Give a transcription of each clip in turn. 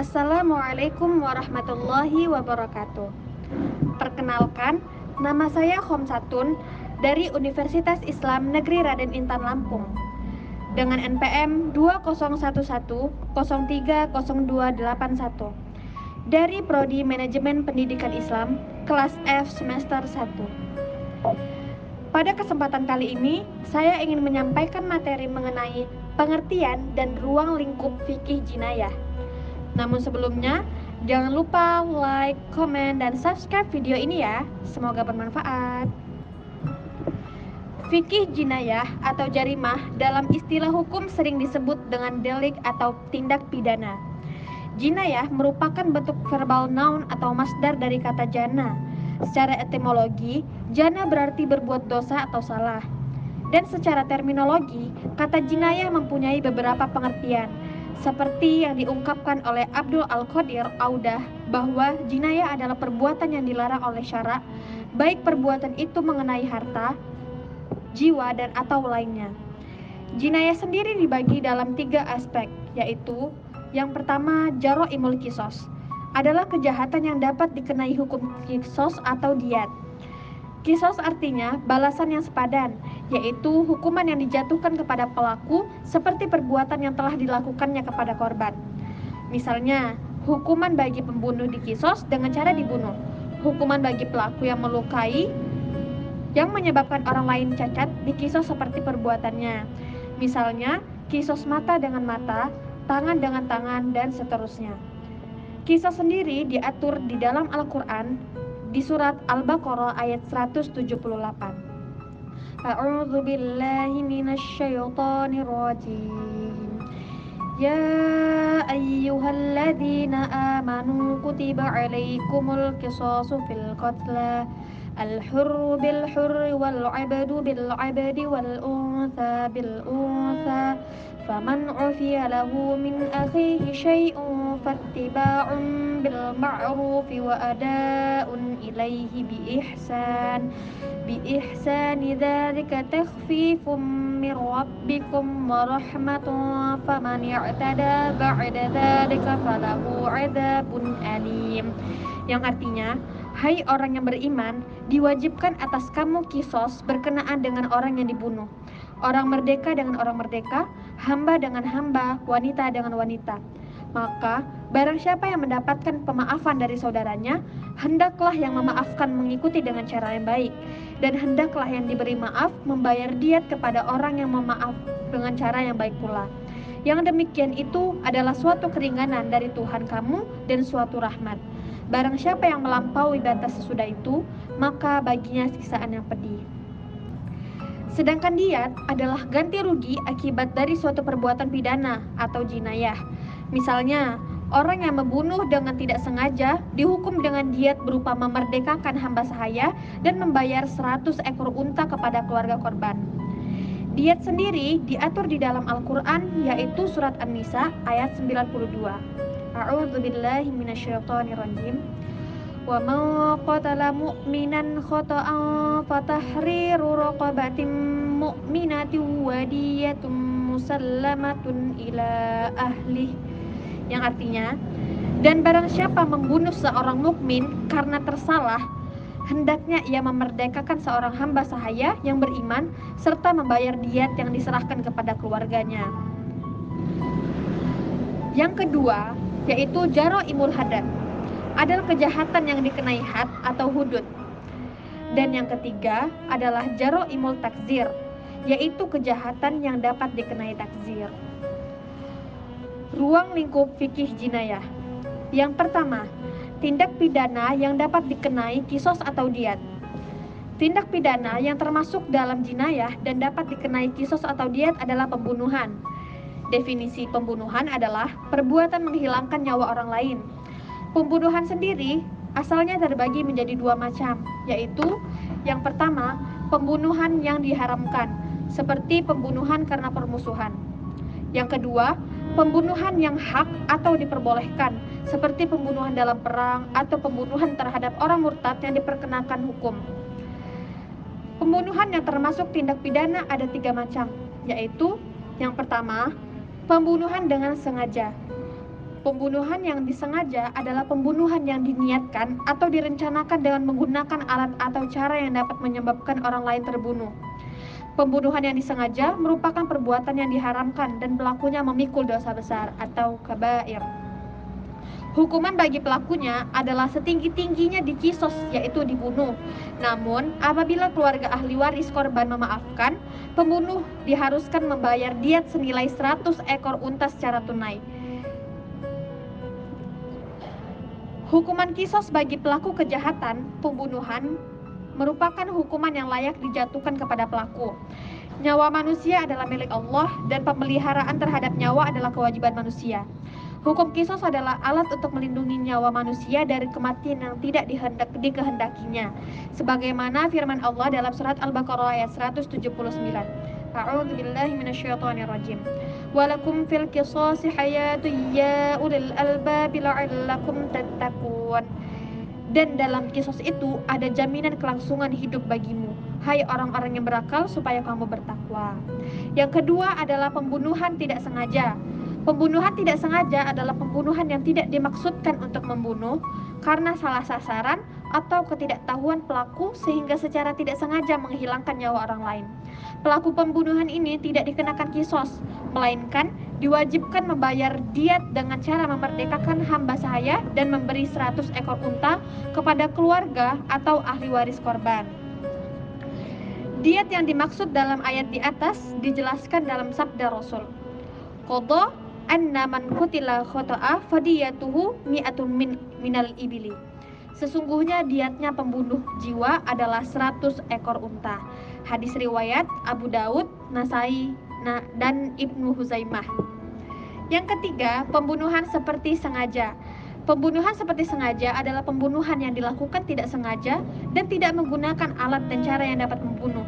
Assalamualaikum warahmatullahi wabarakatuh. Perkenalkan, nama saya Khomsatun dari Universitas Islam Negeri Raden Intan Lampung dengan NPM 2011030281 dari Prodi Manajemen Pendidikan Islam kelas F semester 1. Pada kesempatan kali ini, saya ingin menyampaikan materi mengenai pengertian dan ruang lingkup fikih jinayah. Namun sebelumnya, jangan lupa like, komen, dan subscribe video ini ya. Semoga bermanfaat. Fikih jinayah atau jarimah dalam istilah hukum sering disebut dengan delik atau tindak pidana. Jinayah merupakan bentuk verbal noun atau masdar dari kata jana. Secara etimologi, jana berarti berbuat dosa atau salah. Dan secara terminologi, kata jinayah mempunyai beberapa pengertian. Seperti yang diungkapkan oleh Abdul Al-Qadir Audah bahwa jinayah adalah perbuatan yang dilarang oleh syara, baik perbuatan itu mengenai harta, jiwa, dan atau lainnya. Jinayah sendiri dibagi dalam 3 aspek, yaitu yang pertama, jaro'imul kisos, adalah kejahatan yang dapat dikenai hukum kisos atau diat. Kisos artinya balasan yang sepadan, yaitu hukuman yang dijatuhkan kepada pelaku seperti perbuatan yang telah dilakukannya kepada korban. Misalnya, hukuman bagi pembunuh dikisos dengan cara dibunuh. Hukuman bagi pelaku yang melukai yang menyebabkan orang lain cacat dikisos seperti perbuatannya. Misalnya, kisos mata dengan mata, tangan dengan tangan, dan seterusnya. Kisos sendiri diatur di dalam Al-Quran di surat Al-Baqarah ayat 178. A'udzu billahi minasyaitonir rajim. Ya ayyuhalladzina amanu kutiba 'alaikumul qisasu fil qatla al-hurru bil hurri wal 'abdu bil 'abdi wal untha bil untha faman 'ufiya lahu min akhihi syai'un fattiba'un bil ma'ruf wa ada'un ilaihi bi ihsani dzalika takhfifum min rabbikum wa rahmatun faman i'tada ba'da dzalika falahu 'adzabun alim. Yang artinya, hai orang yang beriman, diwajibkan atas kamu kisos berkenaan dengan orang yang dibunuh, orang merdeka dengan orang merdeka, hamba dengan hamba, wanita dengan wanita. Maka, barang siapa yang mendapatkan pemaafan dari saudaranya, hendaklah yang memaafkan mengikuti dengan cara yang baik, dan hendaklah yang diberi maaf membayar diat kepada orang yang memaaf dengan cara yang baik pula. Yang demikian itu adalah suatu keringanan dari Tuhan kamu dan suatu rahmat. Barang siapa yang melampaui batas sesudah itu, maka baginya siksaan yang pedih. Sedangkan diat adalah ganti rugi akibat dari suatu perbuatan pidana atau jinayah. Misalnya, orang yang membunuh dengan tidak sengaja dihukum dengan diat berupa memerdekakan hamba sahaya dan membayar 100 ekor unta kepada keluarga korban. Diat sendiri diatur di dalam Al-Quran, yaitu surat An-Nisa ayat 92. A'udzu billahi minasyaitonir rajim. Wa man qatala mu'minan khata'an fatahriru raqabatin mu'minatin wa diyatun musallamatun ila ahlih. Yang artinya, dan barang siapa membunuh seorang mukmin karena tersalah, hendaknya ia memerdekakan seorang hamba sahaya yang beriman serta membayar diat yang diserahkan kepada keluarganya. Yang kedua, yaitu jaro'imul hadad, adalah kejahatan yang dikenai had atau hudud. Dan yang ketiga adalah jaro'imul takzir, yaitu kejahatan yang dapat dikenai takzir. Ruang lingkup fikih jinayah. Yang pertama, tindak pidana yang dapat dikenai kisos atau diat. Tindak pidana yang termasuk dalam jinayah dan dapat dikenai kisos atau diat adalah pembunuhan. Definisi pembunuhan adalah perbuatan menghilangkan nyawa orang lain. Pembunuhan sendiri asalnya terbagi menjadi 2 macam, yaitu yang pertama, pembunuhan yang diharamkan, seperti pembunuhan karena permusuhan. Yang kedua, pembunuhan yang hak atau diperbolehkan, seperti pembunuhan dalam perang atau pembunuhan terhadap orang murtad yang diperkenakan hukum. Pembunuhan yang termasuk tindak pidana ada 3 macam, yaitu yang pertama, pembunuhan dengan sengaja. Pembunuhan yang disengaja adalah pembunuhan yang diniatkan atau direncanakan dengan menggunakan alat atau cara yang dapat menyebabkan orang lain terbunuh. Pembunuhan yang disengaja merupakan perbuatan yang diharamkan dan pelakunya memikul dosa besar atau kabair. Hukuman bagi pelakunya adalah setinggi-tingginya di kisos, yaitu dibunuh. Namun, apabila keluarga ahli waris korban memaafkan, pembunuh diharuskan membayar diat senilai 100 ekor unta secara tunai. Hukuman kisos bagi pelaku kejahatan pembunuhan merupakan hukuman yang layak dijatuhkan kepada pelaku. Nyawa manusia adalah milik Allah dan pemeliharaan terhadap nyawa adalah kewajiban manusia. Hukum kisos adalah alat untuk melindungi nyawa manusia dari kematian yang tidak dikehendakinya. Sebagaimana firman Allah dalam surat Al-Baqarah ayat 179. A'udzu billahi minasyaitonir rajim. Walakum fil qisasi hayatun ya ulil albab la'allakum tattaqun. Dan dalam kisos itu ada jaminan kelangsungan hidup bagimu, hai orang-orang yang berakal, supaya kamu bertakwa. Yang kedua adalah pembunuhan tidak sengaja. Pembunuhan tidak sengaja adalah pembunuhan yang tidak dimaksudkan untuk membunuh karena salah sasaran atau ketidaktahuan pelaku sehingga secara tidak sengaja menghilangkan nyawa orang lain. Pelaku pembunuhan ini tidak dikenakan kisos, melainkan diwajibkan membayar diat dengan cara memerdekakan hamba sahaya dan memberi 100 ekor unta kepada keluarga atau ahli waris korban. Diat yang dimaksud dalam ayat di atas dijelaskan dalam sabda Rasul. Qadha anna man qutila khata'a fadiyatuhu mi'atun minal ibili. Sesungguhnya diatnya pembunuh jiwa adalah 100 ekor unta. Hadis riwayat Abu Daud, Nasai, dan Ibnu Huzaimah. Yang ketiga, pembunuhan seperti sengaja. Pembunuhan seperti sengaja adalah pembunuhan yang dilakukan tidak sengaja dan tidak menggunakan alat dan cara yang dapat membunuh,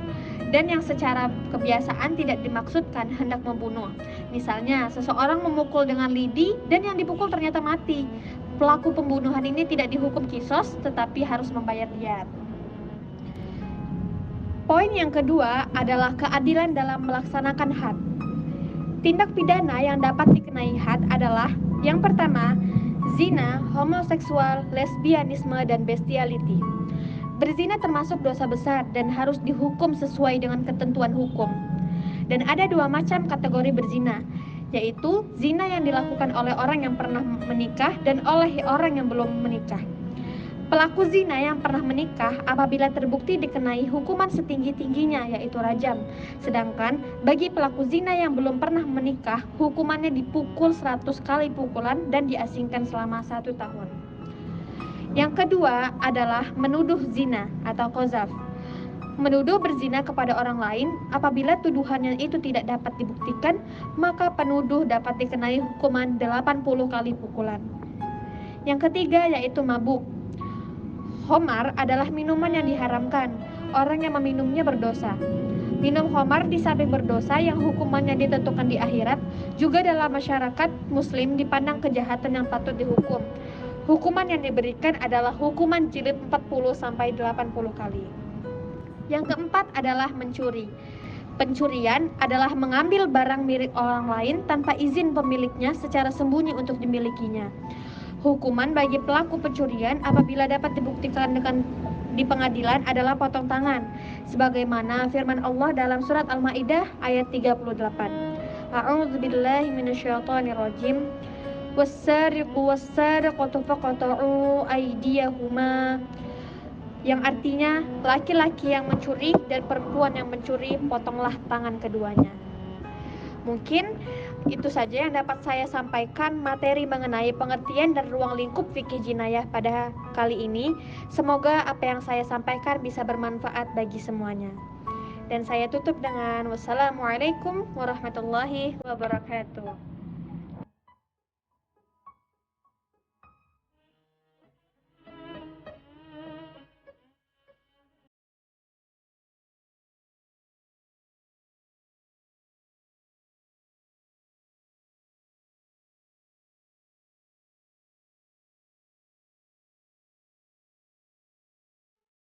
dan yang secara kebiasaan tidak dimaksudkan hendak membunuh. Misalnya, seseorang memukul dengan lidi dan yang dipukul ternyata mati. Pelaku pembunuhan ini tidak dihukum kisos tetapi harus membayar diat. Poin yang kedua adalah keadilan dalam melaksanakan had. Tindak pidana yang dapat dikenai had adalah yang pertama, zina, homoseksual, lesbianisme, dan bestiality. Berzina termasuk dosa besar dan harus dihukum sesuai dengan ketentuan hukum. Dan ada dua macam kategori berzina, yaitu zina yang dilakukan oleh orang yang pernah menikah dan oleh orang yang belum menikah. Pelaku zina yang pernah menikah apabila terbukti dikenai hukuman setinggi-tingginya, yaitu rajam. Sedangkan bagi pelaku zina yang belum pernah menikah, hukumannya dipukul 100 kali pukulan dan diasingkan selama 1 tahun. Yang kedua adalah menuduh zina atau qazaf. Menuduh berzina kepada orang lain, apabila tuduhannya itu tidak dapat dibuktikan, maka penuduh dapat dikenai hukuman 80 kali pukulan. Yang ketiga yaitu mabuk. Khamar adalah minuman yang diharamkan. Orang yang meminumnya berdosa. Minum khamar di samping berdosa yang hukumannya ditentukan di akhirat, juga dalam masyarakat muslim dipandang kejahatan yang patut dihukum. Hukuman yang diberikan adalah hukuman jilid 40-80 kali. Yang keempat adalah mencuri. Pencurian adalah mengambil barang milik orang lain tanpa izin pemiliknya secara sembunyi untuk dimilikinya. Hukuman bagi pelaku pencurian apabila dapat dibuktikan di pengadilan adalah potong tangan, sebagaimana firman Allah dalam surat Al-Maidah ayat 38. A'udzu billahi minasyaitonir rajim. Was-sariqu was-sariqatu faqata'u aydiyahuma, yang artinya laki-laki yang mencuri dan perempuan yang mencuri, potonglah tangan keduanya. Mungkin itu saja yang dapat saya sampaikan materi mengenai pengertian dan ruang lingkup fikih jinayah pada kali ini. Semoga apa yang saya sampaikan bisa bermanfaat bagi semuanya. Dan saya tutup dengan wassalamualaikum warahmatullahi wabarakatuh.